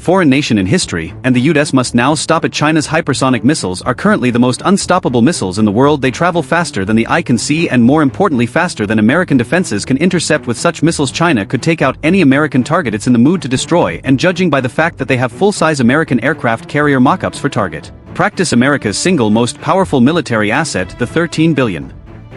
foreign nation in history, and the US must now stop it. China's hypersonic missiles are currently the most unstoppable missiles in the world. They travel faster than the eye can see and more importantly faster than American defenses can intercept. With such missiles, China could take out any American target it's in the mood to destroy, and judging by the fact that they have full-size American aircraft carrier mockups for target practice, America's single most powerful military asset, the $13 billion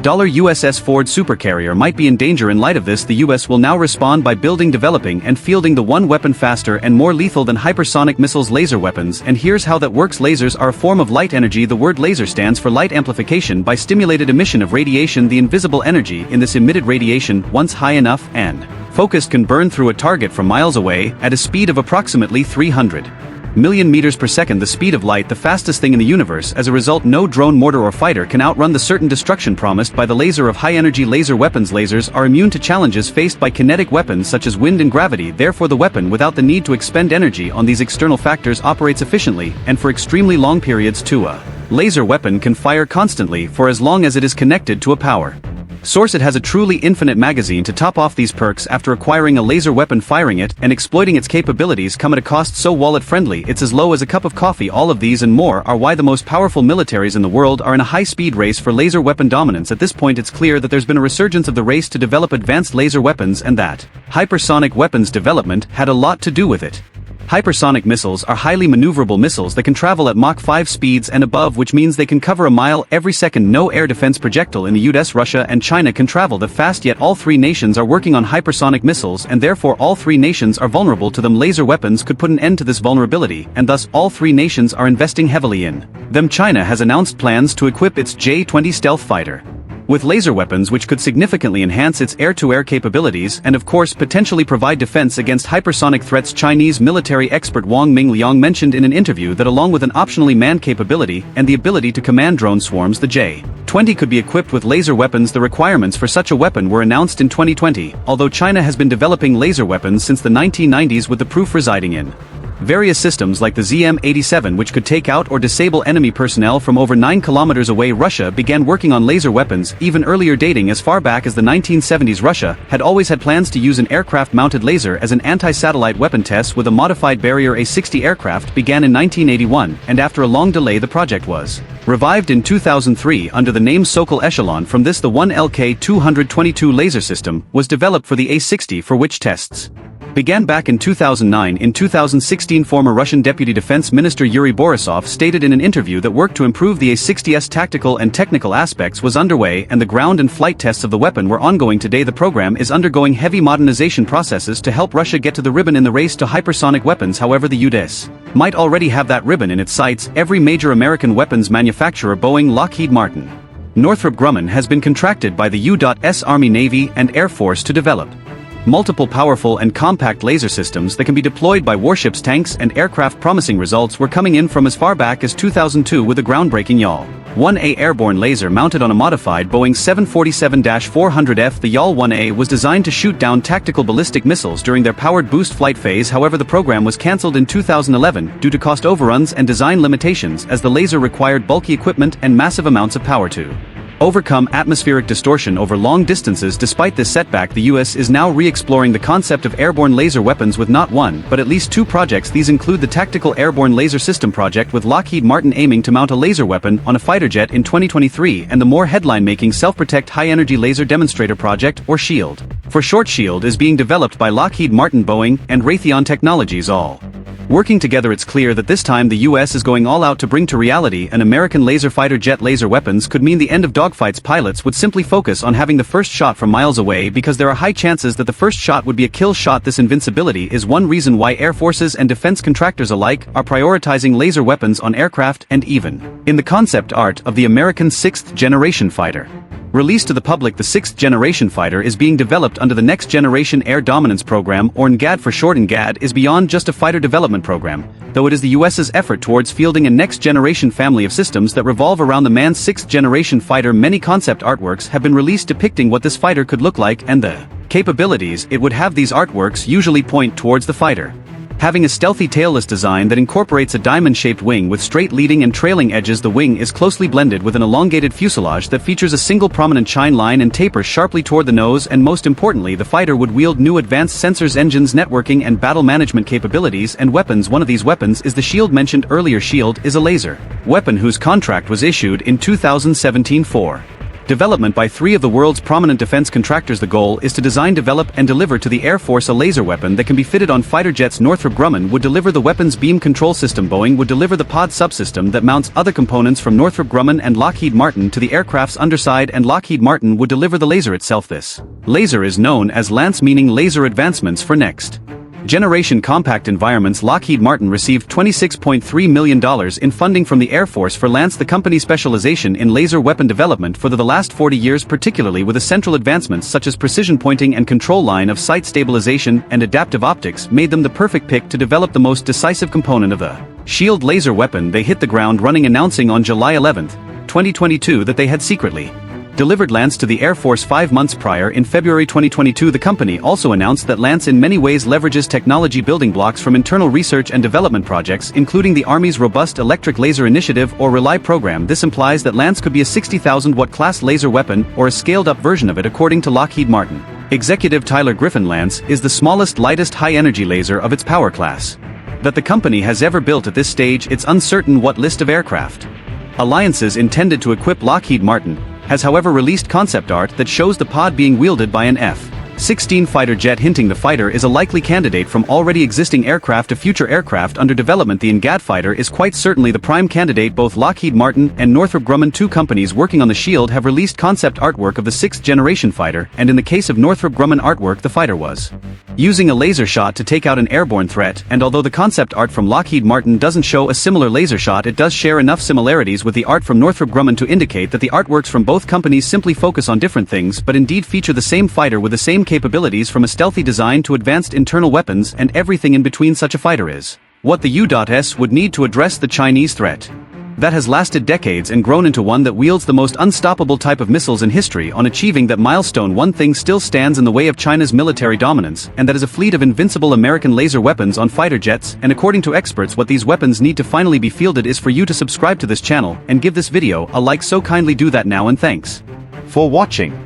USS Ford Supercarrier, might be in danger. In light of this, the US will now respond by building, developing, and fielding the one weapon faster and more lethal than hypersonic missiles: laser weapons. And here's how that works. Lasers are a form of light energy. The word laser stands for light amplification by stimulated emission of radiation. The invisible energy in this emitted radiation, once high enough and focused, can burn through a target from miles away at a speed of approximately 300 million meters per second, the speed of light, the fastest thing in the universe. As a result, no drone, mortar, or fighter can outrun the certain destruction promised by the laser of high-energy laser weapons. Lasers are immune to challenges faced by kinetic weapons such as wind and gravity. Therefore, the weapon, without the need to expend energy on these external factors, operates efficiently and for extremely long periods too. A laser weapon can fire constantly for as long as it is connected to a power source. It has a truly infinite magazine to top off these perks. After acquiring a laser weapon, firing it and exploiting its capabilities come at a cost so wallet-friendly it's as low as a cup of coffee. All of these and more are why the most powerful militaries in the world are in a high-speed race for laser weapon dominance. At this point, it's clear that there's been a resurgence of the race to develop advanced laser weapons, and that hypersonic weapons development had a lot to do with it. Hypersonic missiles are highly maneuverable missiles that can travel at Mach 5 speeds and above, which means they can cover a mile every second. No air defense projectile in the US, Russia, and China can travel that fast, yet all three nations are working on hypersonic missiles, and therefore all three nations are vulnerable to them. Laser weapons could put an end to this vulnerability, and thus all three nations are investing heavily in them. China has announced plans to equip its J-20 stealth fighter with laser weapons, which could significantly enhance its air-to-air capabilities and of course potentially provide defense against hypersonic threats. Chinese military expert Wang Mingliang mentioned in an interview that along with an optionally manned capability and the ability to command drone swarms, the J-20 could be equipped with laser weapons. The requirements for such a weapon were announced in 2020, although China has been developing laser weapons since the 1990s, with the proof residing in various systems like the ZM-87, which could take out or disable enemy personnel from over 9 kilometers away. Russia began working on laser weapons even earlier, dating as far back as the 1970s. Russia had always had plans to use an aircraft-mounted laser as an anti-satellite weapon. Tests with a modified Barrier A-60 aircraft began in 1981, and after a long delay the project was revived in 2003 under the name Sokol Echelon. From this, the 1LK-222 laser system was developed for the A-60, for which tests began back in 2009. In 2016, former Russian Deputy Defense Minister Yuri Borisov stated in an interview that work to improve the A-60's tactical and technical aspects was underway, and the ground and flight tests of the weapon were ongoing. Today the program is undergoing heavy modernization processes to help Russia get to the ribbon in the race to hypersonic weapons. However, the US might already have that ribbon in its sights. Every major American weapons manufacturer, Boeing, Lockheed Martin, Northrop Grumman, has been contracted by the U.S. Army, Navy, and Air Force to develop multiple powerful and compact laser systems that can be deployed by warships, tanks, and aircraft. Promising results were coming in from as far back as 2002 with the groundbreaking YAL-1A airborne laser mounted on a modified Boeing 747-400F. The YAL-1A was designed to shoot down tactical ballistic missiles during their powered boost flight phase. However, the program was cancelled in 2011 due to cost overruns and design limitations, as the laser required bulky equipment and massive amounts of power to overcome atmospheric distortion over long distances. Despite this setback, the US is now re-exploring the concept of airborne laser weapons with not one, but at least two projects. These include the Tactical Airborne Laser System project, with Lockheed Martin aiming to mount a laser weapon on a fighter jet in 2023, and the more headline-making Self-Protect High-Energy Laser Demonstrator project, or SHIELD for short. SHIELD is being developed by Lockheed Martin, Boeing, and Raytheon Technologies, all working together. It's clear that this time the US is going all out to bring to reality an American laser fighter jet. Laser weapons could mean the end of dogfights. Pilots would simply focus on having the first shot from miles away, because there are high chances that the first shot would be a kill shot. This invincibility is one reason why air forces and defense contractors alike are prioritizing laser weapons on aircraft, and even in the concept art of the American 6th generation fighter. Released to the public, the 6th generation fighter is being developed under the Next Generation Air Dominance Program, or NGAD for short. NGAD is beyond just a fighter development program, though it is the US's effort towards fielding a next-generation family of systems that revolve around the manned 6th generation fighter. Many concept artworks have been released depicting what this fighter could look like and the capabilities it would have. These artworks usually point towards the fighter Having a stealthy tailless design that incorporates a diamond-shaped wing with straight leading and trailing edges, the wing is closely blended with an elongated fuselage that features a single prominent chine line and tapers sharply toward the nose, and most importantly, the fighter would wield new advanced sensors, engines, networking, and battle management capabilities and weapons. One of these weapons is the shield mentioned earlier. Shield is a laser weapon whose contract was issued in 2017 for development by 3 of the world's prominent defense contractors. The goal is to design, develop, and deliver to the Air Force a laser weapon that can be fitted on fighter jets. Northrop Grumman would deliver the weapon's beam control system. Boeing would deliver the pod subsystem that mounts other components from Northrop Grumman and Lockheed Martin to the aircraft's underside, and Lockheed Martin would deliver the laser itself. This laser is known as Lance, meaning laser advancements for next generation compact environments. Lockheed Martin received $26.3 million in funding from the Air Force for Lance, the company's specialization in laser weapon development for the last 40 years, particularly with essential advancements such as precision pointing and control line of sight stabilization and adaptive optics made them the perfect pick to develop the most decisive component of the Shield laser weapon. They hit the ground running, announcing on July 11, 2022 that they had secretly delivered Lance to the Air Force 5 months prior. In February 2022, the company also announced that Lance in many ways leverages technology building blocks from internal research and development projects, including the Army's Robust Electric Laser Initiative or RELY program. This implies that Lance could be a 60,000-watt class laser weapon or a scaled-up version of it, according to Lockheed Martin executive Tyler Griffin. Lance is the smallest, lightest, high-energy laser of its power class that the company has ever built. At this stage, it's uncertain what list of aircraft alliances intended to equip Lockheed Martin has however released concept art that shows the pod being wielded by an F-16 fighter jet, hinting the fighter is a likely candidate from already existing aircraft to future aircraft under development. The NGAD fighter is quite certainly the prime candidate. Both Lockheed Martin and Northrop Grumman, 2 companies working on the Shield, have released concept artwork of the 6th generation fighter, and in the case of Northrop Grumman artwork, the fighter was using a laser shot to take out an airborne threat, and although the concept art from Lockheed Martin doesn't show a similar laser shot, it does share enough similarities with the art from Northrop Grumman to indicate that the artworks from both companies simply focus on different things but indeed feature the same fighter with the same capabilities, from a stealthy design to advanced internal weapons and everything in between. Such a fighter is what the U.S. would need to address the Chinese threat that has lasted decades and grown into one that wields the most unstoppable type of missiles in history. On achieving that milestone, one thing still stands in the way of China's military dominance, and that is a fleet of invincible American laser weapons on fighter jets. And according to experts, what these weapons need to finally be fielded is for you to subscribe to this channel and give this video a like, so kindly do that now, and thanks for watching.